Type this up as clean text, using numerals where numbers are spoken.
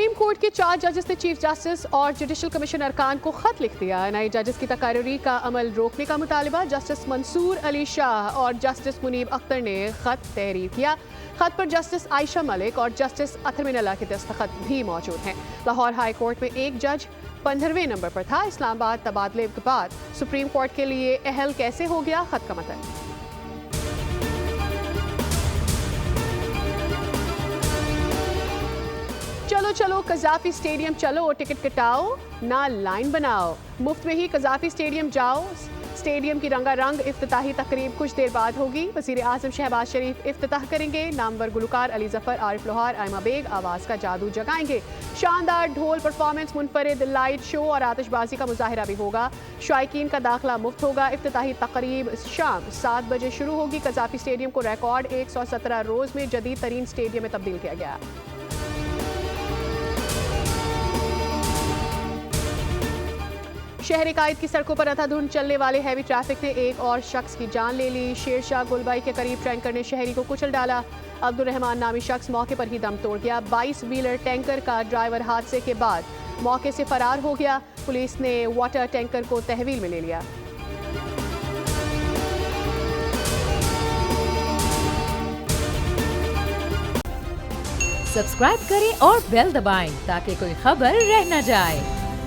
Supreme court के 4 जजेस ने चीफ जस्टिस और जुडिशल कमीशन अरकान को खत लिख दिया। नए जजेस की तकर्री का अमल रोकने का मुतालबा। जस्टिस मंसूर अली शाह और जस्टिस मुनीब अख्तर ने खत तहरीर किया। खत पर जस्टिस आयशा मलिक और जस्टिस अतर मिनल्ला के दस्तखत भी मौजूद हैं। लाहौर हाई कोर्ट में एक जज 15वें नंबर पर था। इस्लामाबाद तबादले के बाद सुप्रीम कोर्ट के लिए अहल कैसे हो गया, खत का मतलब। चलो चलो कज़ाफ़ी स्टेडियम चलो, टिकट कटाओ ना लाइन बनाओ, मुफ्त में ही कज़ाफ़ी स्टेडियम जाओ। स्टेडियम की रंगारंग इफ्तिताही तकरीब कुछ देर बाद होगी। वज़ीर आज़म शहबाज शरीफ इफ्तिताह करेंगे। नामवर गुलकार अली ज़फ़र, आरिफ लोहार, आयमा बेग आवाज़ का जादू जगाएंगे। शानदार ढोल परफॉर्मेंस, मुनफरिद लाइट शो और आतिशबाजी का मुजाहिरा भी होगा। शायकीन का दाखिला मुफ्त होगा। इफ्तिताही तकरीब शाम 7 बजे शुरू होगी। कज़ाफ़ी स्टेडियम को रिकॉर्ड 117 रोज़ में जदीद तरीन स्टेडियम में तब्दील किया गया। शहर कायद की सड़कों पर अंधाधुंध चलने वाले हैवी ट्रैफिक ने एक और शख्स की जान ले ली। शेरशाह गुलबाई के करीब टैंकर ने शहरी को कुचल डाला। अब्दुल रहमान नामी शख्स मौके पर ही दम तोड़ गया। 22 व्हीलर टैंकर का ड्राइवर हादसे के बाद मौके से फरार हो गया। पुलिस ने वाटर टैंकर को तहवील में ले लिया। सब्सक्राइब करें और बेल दबाएं ताकि कोई खबर रह न जाए।